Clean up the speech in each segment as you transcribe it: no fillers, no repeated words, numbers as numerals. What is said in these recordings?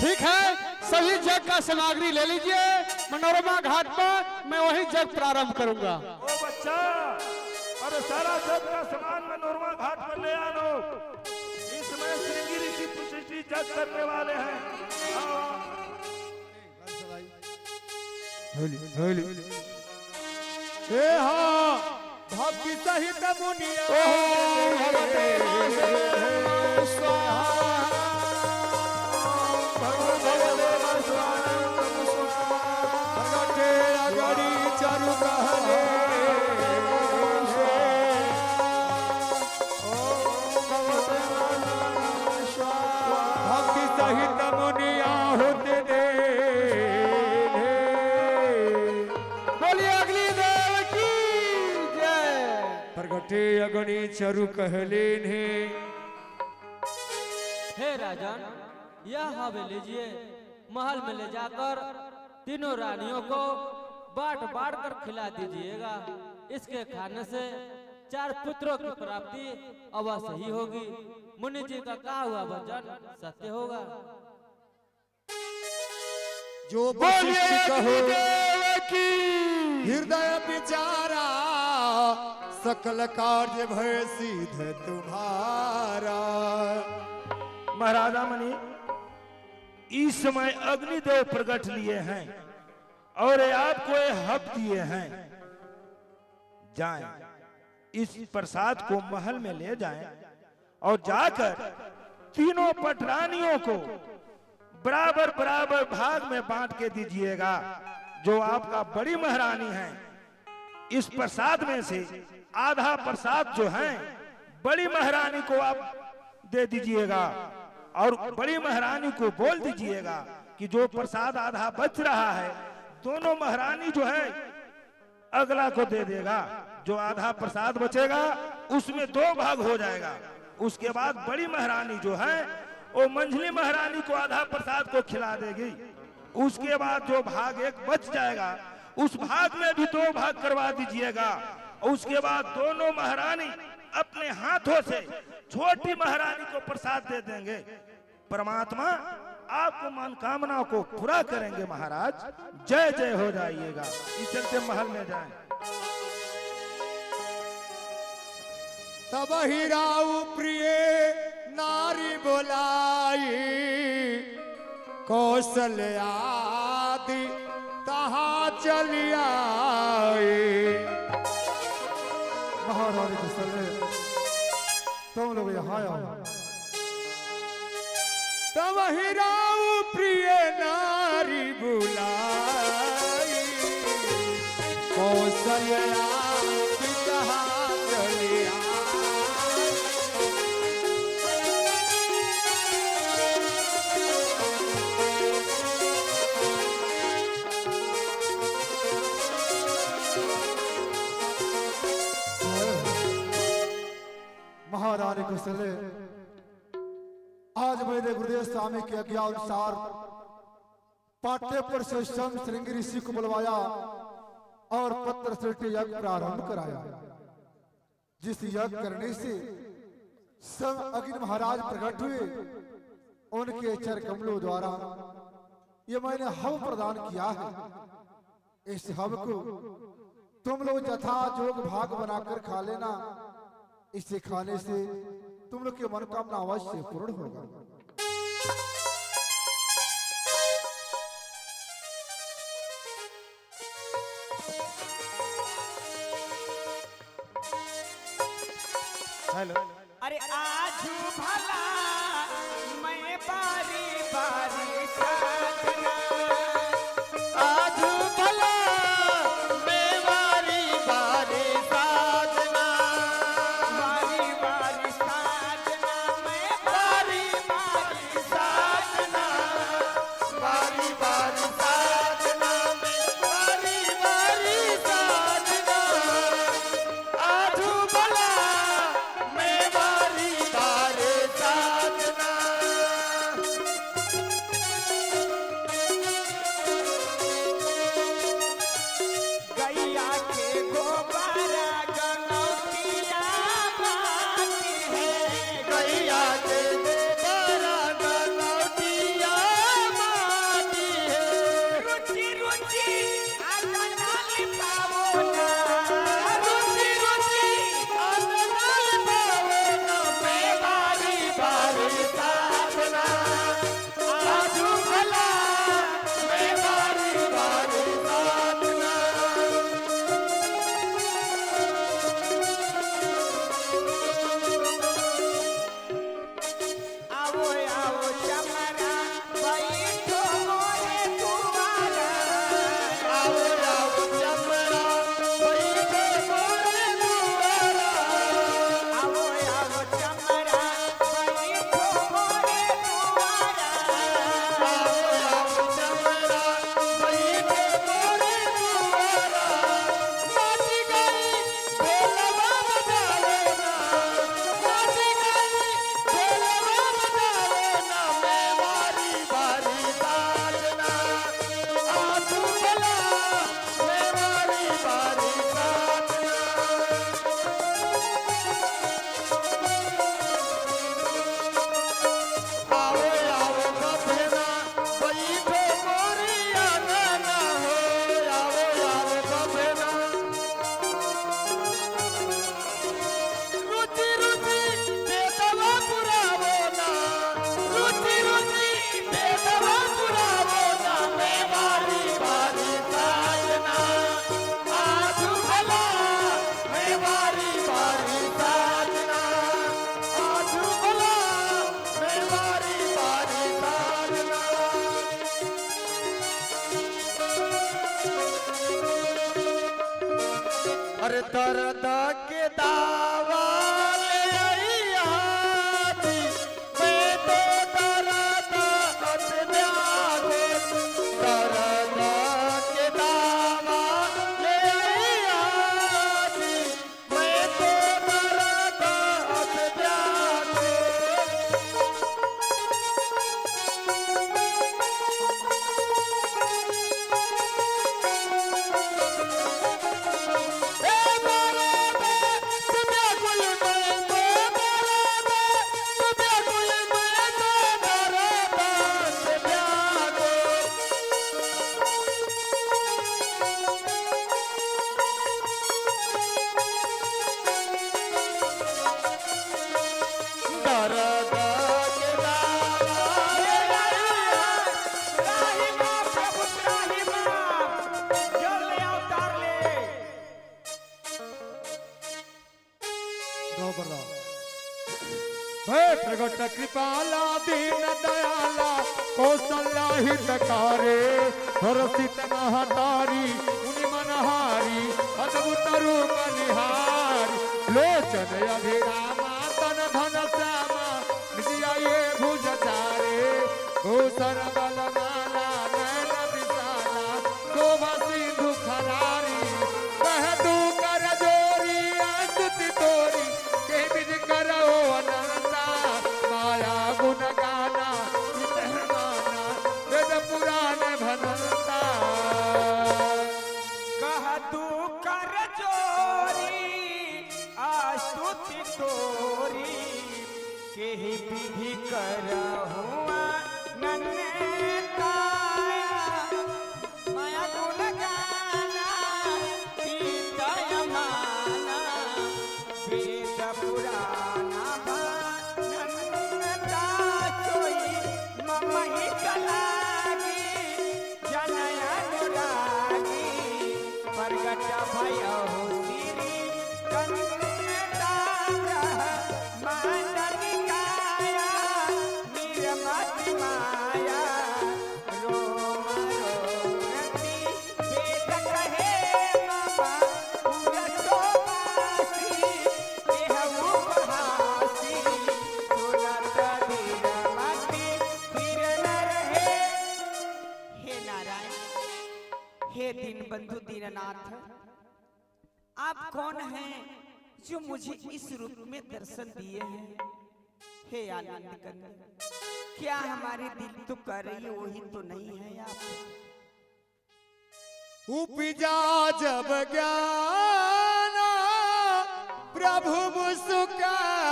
ठीक है, सभी जग का सामग्री ले लीजिए। मनोरमा घाट पर मैं वही जग प्रारंभ करूंगा। ओ बच्चा, अरे सारा जग का सामान मनोरमा घाट पर ले आनो। इसमें श्रृंगी ऋषि पुष्टि जग करने वाले हैं। भक्ति सहित मुनिया भगवते स्वाहा भगवते अगड़ी चारु कहले भक्ति सहित मुनिया होते दे। बोलिए अग्नि देव की जय। प्रगटे अगणी चारु कहले ने। हे राजन, यह हवे लीजिए, महल में ले जाकर तीनों रानियों को बांट बांट कर खिला दीजिएगा। इसके खाने से 4 पुत्रों की प्राप्ति अवश्य ही होगी। मुनि जी का कहा हुआ वचन सत्य होगा। जो वशिष्ठ कहो देव की हृदय विचारा सकल कार्य भय सिद्ध तुम्हारा। महाराजा मणि, इस समय अग्निदेव प्रकट लिए हैं और आपको ये हक दिए हैं। जाएं, इस प्रसाद को महल में ले जाएं और जाकर तीनों पटरानियों को बराबर बराबर भाग में बांट के दीजिएगा। जो आपका बड़ी महारानी है, इस प्रसाद में से आधा प्रसाद जो है बड़ी महारानी को आप दे दीजिएगा और बड़ी महारानी को बोल दीजिएगा कि जो प्रसाद आधा बच रहा है दोनों महारानी जो है अगला को दे देगा। जो आधा प्रसाद बचेगा उसमें 2 भाग हो जाएगा। उसके बाद बड़ी महारानी जो है वो मंझली महारानी को आधा प्रसाद को खिला देगी। उसके बाद जो भाग 1 बच जाएगा उस भाग में भी 2 भाग करवा दीजिएगा। उसके बाद दोनों महारानी अपने हाथों से छोटी महारानी को प्रसाद दे देंगे। परमात्मा आपको मनोकामना को पूरा करेंगे। महाराज जय जय हो जाइएगा। इस चलते महल में जाएं। तब हिराऊ प्रिय नारी बोलाई कौशल्यादि तहा चलिया। महारानी के सले तुम लोग यहाँ आओ। तब हिराऊ प्रिय नारी बुलाई कौशल्यादि तहा चलिया। महारानी को सले आज मेरे गुरुदेव स्वामी के आज्ञा अनुसार पाटेपुर से संत श्रृंगी ऋषि को बुलवाया और पत्र सृष्टि यज्ञ प्रारंभ कराया। जिस यज्ञ करने से सब अग्नि महाराज प्रकट हुए, उनके चर कमलों द्वारा ये मैंने हव प्रदान किया है। इस हव को तुम लोग यथा जोग भाग बनाकर खा लेना। इसे खाने से तुम लोग की मनोकामना अवश्य पूर्ण होगा। हेलो, अरे आजू भला मैं बारी बारी साजना। आजू भला मैं बारी बारी साजना। बारी बारी साजना मैं बारी बारी साजना। बारी बारी साजना में बारी बारी साजना। आजू भला मैं बारी बारी साजना। हर दर्द के दावा ले आइया दी, मैं तो दर्द से व्याकुल, दर्द के दावा ले आइया दी, मैं तो दर्द से व्याकुल। भय प्रगट कृपाला दीन दयाला कौशल्या हितकारे हरसित महतारी मुनि मनहारी अद्भुत रूप निहारी लोचन अभिरामा तन धन श्यामा विजया ये भुज चारे भूषण बलमाला नयन विशाला शोभा सिंधु खरारी कह तू कर जोरी स्तुति तोरी के विध करो अनंता माया गुण गाना माना वेद पुराण भनंता कह तू कर जोरी आस्तुति तोरी केहि विधि करहुआ नन्हेता माया गुण गाना पीतय माना वेद पुराना भनन्ता सोई ममहि कलागी जनय अनुरागी प्रगट भयहु सिरि कन्यता माननिकाया निर्मति माया रोम रोमति वेद कहे मम पुरसोमासी देहु उपहासी सुनत धीरमति धीर न रहे। हे नारायण, हे दीन बंधु दीननाथ, आप कौन हैं जो मुझे इस रूप में दर्शन दिए हैं? हे आनंद कंद, क्या हमारे दिल तो कर रही है वही तो नहीं है आप? उपजा जब ज्ञान प्रभु मुस्काना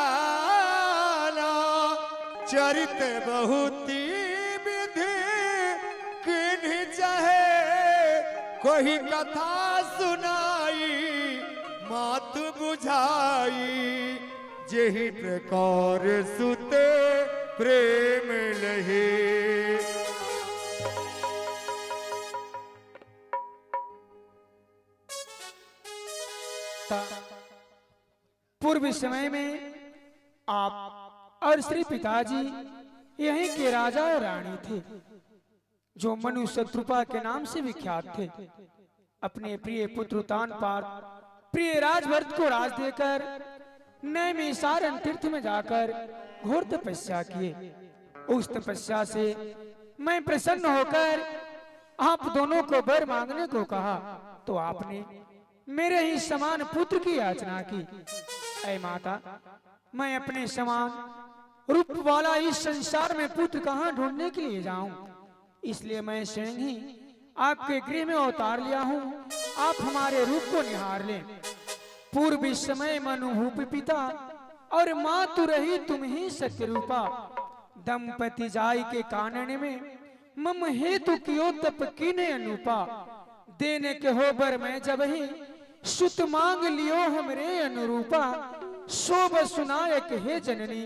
चरित बहुती विधि किन्हीं चाहे कोई कथा सुनाई मात बुझाई जेहि प्रकार सुते प्रेम लहे। पूर्व समय में आप और श्री पिताजी यहीं के राजा और रानी थे जो मनु शत्रुपा के नाम से विख्यात थे। अपने प्रिय पुत्र तानपार प्रिय राजभरत को राज देकर नैमिषारण्य तीर्थ में जाकर घोर तपस्या किए। उस तपस्या से मैं प्रसन्न होकर आप दोनों को वर मांगने को कहा तो आपने मेरे ही समान पुत्र की याचना की। ऐ माता, मैं अपने समान रूप वाला इस संसार में पुत्र कहाँ ढूंढने के लिए जाऊं? इसलिए मैं स्वयं ही आपके गृह में अवतार लिया हूं। आप हमारे रूप को निहार लें। पूर्व समय मनुहूप पिता और मातु रही तुम ही सत्य रूपा। दंपति जाय के कानन में मम हेतु कियो तप कीने अनुपा। देने के हो बर मैं जब ही सुत मांग लियो हमरे अनुरूपा। शोभ सुनायक हे जननी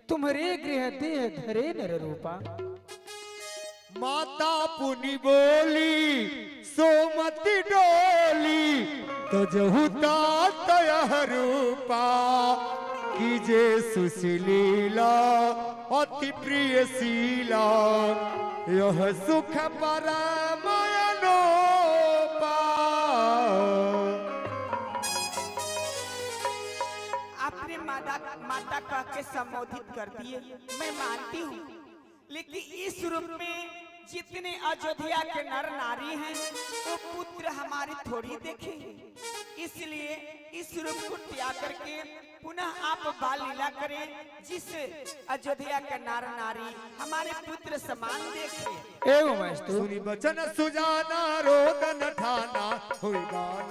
तुम्हारे गृह देह धरे नर रूपा। माता पुनि बोली सोमति डोली तो जहुता तयह रूपा कीजे सुशीलीला अति प्रिय शीला यह सुख परमयनोपा। माता कह के संबोधित कर दिए, मैं मानती हूँ, लेकिन इस रूप में जितने अयोध्या के नर नारी हैं वो पुत्र हमारी थोड़ी देखेंगे। इसलिए इस रूप को त्याग करके पुनः आप बाल लीला करें, जिस अयोध्या के नर नारी हमारे पुत्र समान देखे। एवं सुनी बचन सुजाना रोदन ठाना हुई बाल